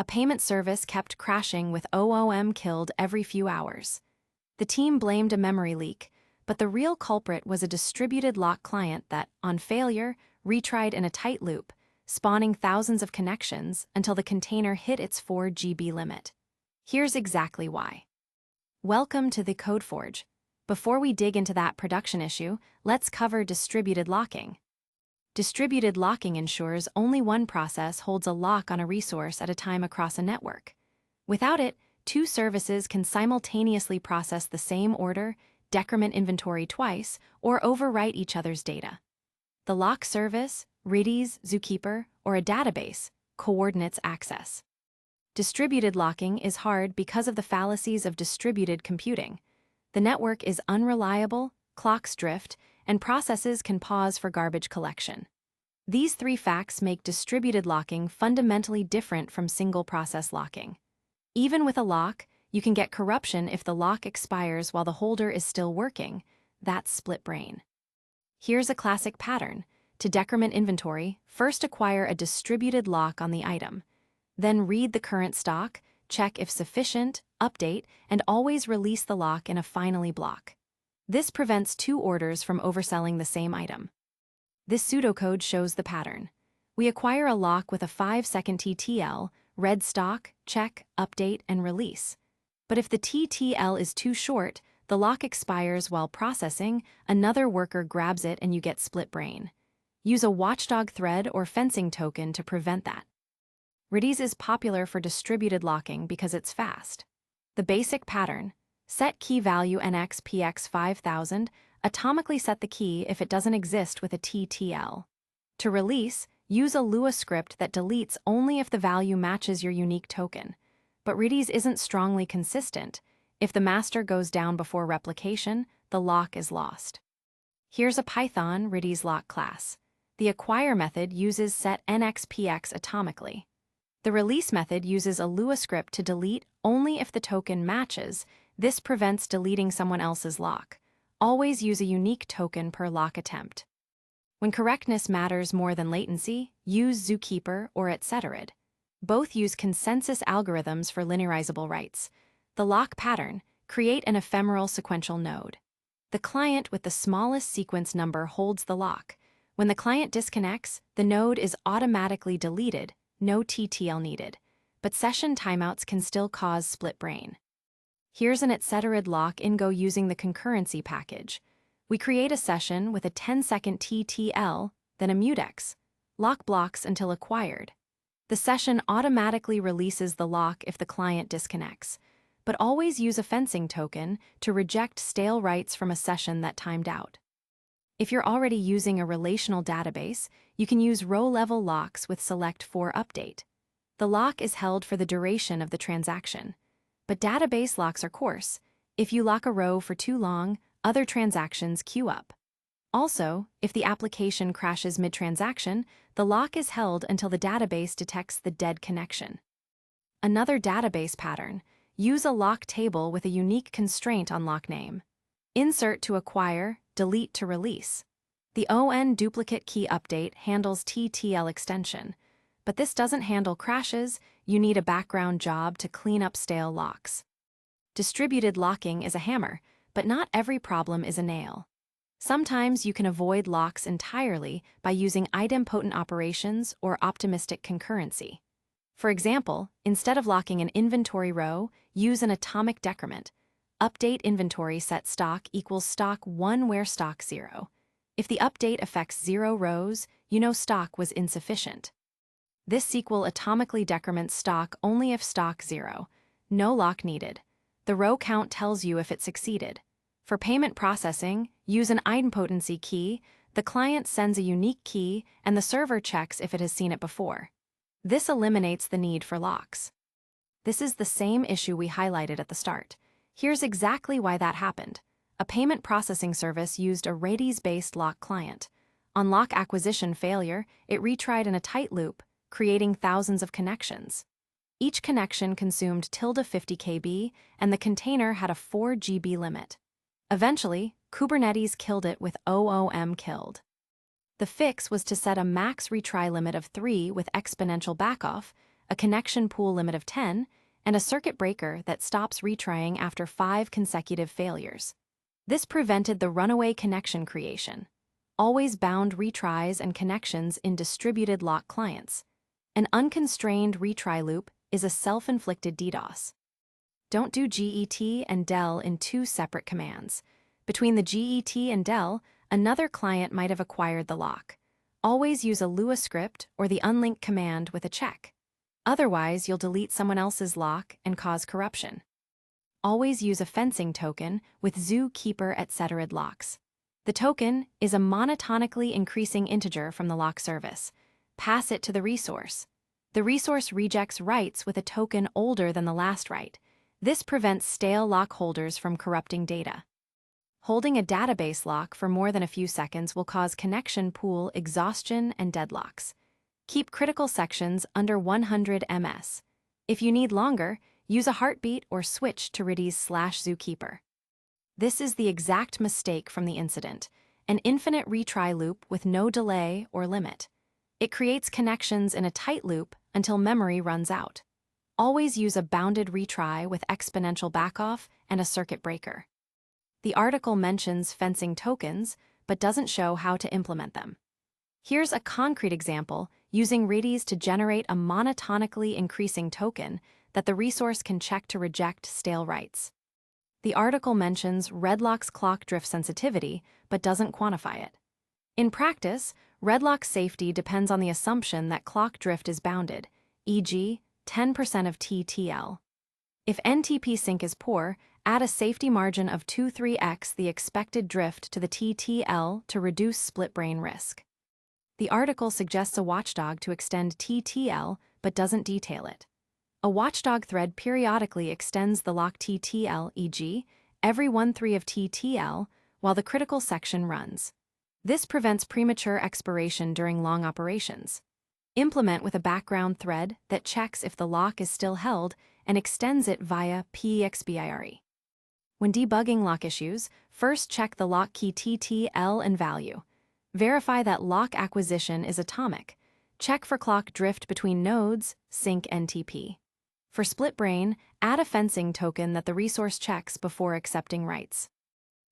A payment service kept crashing with OOM-killed every few hours. The team blamed a memory leak, but the real culprit was a distributed lock client that, on failure, retried in a tight loop, spawning thousands of connections until the container hit its 4 GB limit. Here's exactly why. Welcome to TheCodeForge. Before we dig into that production issue, let's cover distributed locking. Distributed locking ensures only one process holds a lock on a resource at a time across a network. Without it, two services can simultaneously process the same order, decrement inventory twice, or overwrite each other's data. The lock service, Redis, ZooKeeper, or a database, coordinates access. Distributed locking is hard because of the fallacies of distributed computing. The network is unreliable, clocks drift, and processes can pause for garbage collection. These three facts make distributed locking fundamentally different from single-process locking. Even with a lock, you can get corruption if the lock expires while the holder is still working. That's split brain. Here's a classic pattern. To decrement inventory, first acquire a distributed lock on the item. Then read the current stock, check if sufficient, update, and always release the lock in a finally block. This prevents two orders from overselling the same item. This pseudocode shows the pattern. We acquire a lock with a 5-second TTL, read stock, check, update, and release. But if the TTL is too short, the lock expires while processing, another worker grabs it and you get split brain. Use a Watchdog thread or fencing token to prevent that. Redis is popular for distributed locking because it's fast. The basic pattern: set key value NXPX 5000, atomically set the key if it doesn't exist with a TTL. To release, use a Lua script that deletes only if the value matches your unique token. But Redis isn't strongly consistent. If the master goes down before replication, the lock is lost. Here's a Python Redis lock class. The acquire method uses set NXPX atomically. The release method uses a Lua script to delete only if the token matches. This prevents deleting someone else's lock. Always use a unique token per lock attempt. When correctness matters more than latency, use ZooKeeper or etc. Both use consensus algorithms for linearizable writes. The lock pattern: create an ephemeral sequential node. The client with the smallest sequence number holds the lock. When the client disconnects, the node is automatically deleted, no TTL needed. But session timeouts can still cause split brain. Here's an etc. lock in Go using the concurrency package. We create a session with a 10-second TTL, then a mutex. Lock blocks until acquired. The session automatically releases the lock if the client disconnects, but always use a fencing token to reject stale writes from a session that timed out. If you're already using a relational database, you can use row-level locks with select for update. The lock is held for the duration of the transaction. But database locks are coarse. If you lock a row for too long, other transactions queue up. Also, if the application crashes mid-transaction, the lock is held until the database detects the dead connection. Another database pattern: use a lock table with a unique constraint on lock name. Insert to acquire, delete to release. The ON duplicate key update handles TTL extension. But this doesn't handle crashes. You need a background job to clean up stale locks. Distributed locking is a hammer, but not every problem is a nail. Sometimes you can avoid locks entirely by using idempotent operations or optimistic concurrency. For example, instead of locking an inventory row, use an atomic decrement. Update inventory set stock equals stock 1 where stock 0. If the update affects 0 rows, you know stock was insufficient. This SQL atomically decrements stock only if stock 0. No lock needed. The row count tells you if it succeeded. For payment processing, use an idempotency key. The client sends a unique key, and the server checks if it has seen it before. This eliminates the need for locks. This is the same issue we highlighted at the start. Here's exactly why that happened. A payment processing service used a Redis-based lock client. On lock acquisition failure, it retried in a tight loop, creating thousands of connections. Each connection consumed ~50 KB, and the container had a 4 GB limit. Eventually, Kubernetes killed it with OOM-killed. The fix was to set a max retry limit of 3 with exponential backoff. a connection pool limit of 10, and a circuit breaker that stops retrying after 5 consecutive failures. This prevented the runaway connection creation. Always bound retries and connections in distributed lock clients. An unconstrained retry loop is a self-inflicted DDoS. Don't do GET and del in 2 separate commands. Between the GET and del, another client might have acquired the lock. Always use a Lua script or the unlink command with a check. Otherwise, you'll delete someone else's lock and cause corruption. Always use a fencing token with ZooKeeper etc. locks. The token is a monotonically increasing integer from the lock service. Pass it to the resource. The resource rejects writes with a token older than the last write. This prevents stale lock holders from corrupting data. Holding a database lock for more than a few seconds will cause connection pool exhaustion and deadlocks. Keep critical sections under 100 ms. If you need longer, use a heartbeat or switch to Redis/ZooKeeper. This is the exact mistake from the incident, an infinite retry loop with no delay or limit. It creates connections in a tight loop until memory runs out. Always use a bounded retry with exponential backoff and a circuit breaker. The article mentions fencing tokens, but doesn't show how to implement them. Here's a concrete example using Redis to generate a monotonically increasing token that the resource can check to reject stale writes. The article mentions Redlock's clock drift sensitivity, but doesn't quantify it. In practice, Redlock safety depends on the assumption that clock drift is bounded, e.g., 10% of TTL. If NTP sync is poor, add a safety margin of 2-3x the expected drift to the TTL to reduce split brain risk. The article suggests a Watchdog to extend TTL but doesn't detail it. A Watchdog thread periodically extends the lock TTL, e.g., every 1/3 of TTL, while the critical section runs. This prevents premature expiration during long operations. Implement with a background thread that checks if the lock is still held and extends it via PEXBIRE. When debugging lock issues, first check the lock key TTL and value. Verify that lock acquisition is atomic. Check for clock drift between nodes, sync NTP. For split brain, add a fencing token that the resource checks before accepting writes.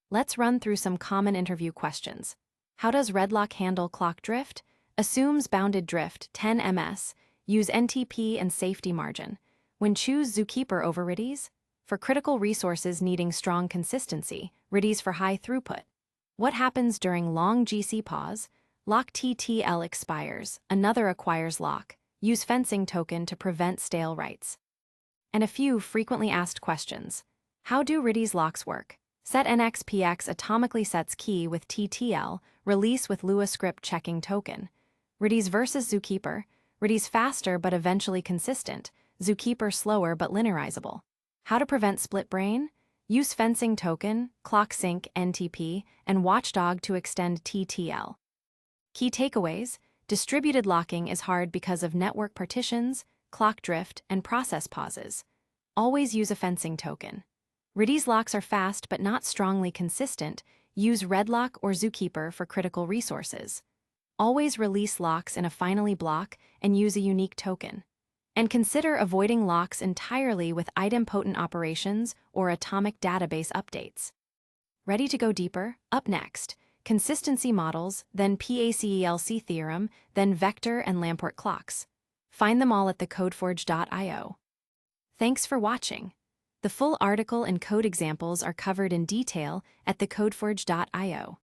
Let's run through some common interview questions. How does Redlock handle clock drift? Assumes bounded drift, 10 ms, use NTP and safety margin. When choose ZooKeeper over Redis? For critical resources needing strong consistency, Redis for high throughput. What happens during long GC pause? Lock TTL expires, another acquires lock. Use fencing token to prevent stale writes. And a few frequently asked questions. How do Redis locks work? Set NXPX atomically sets key with TTL, release with Lua script checking token. Redis versus ZooKeeper. Redis faster but eventually consistent. ZooKeeper slower but linearizable. How to prevent split brain? Use fencing token, clock sync NTP, and Watchdog to extend TTL. Key takeaways: distributed locking is hard because of network partitions, clock drift, and process pauses. Always use a fencing token. Redis locks are fast but not strongly consistent. Use Redlock or ZooKeeper for critical resources. Always release locks in a finally block and use a unique token. And consider avoiding locks entirely with idempotent operations or atomic database updates. Ready to go deeper? Up next, consistency models, then PACELC theorem, then vector and Lamport clocks. Find them all at TheCodeForge.io. Thanks for watching. The full article and code examples are covered in detail at TheCodeForge.io.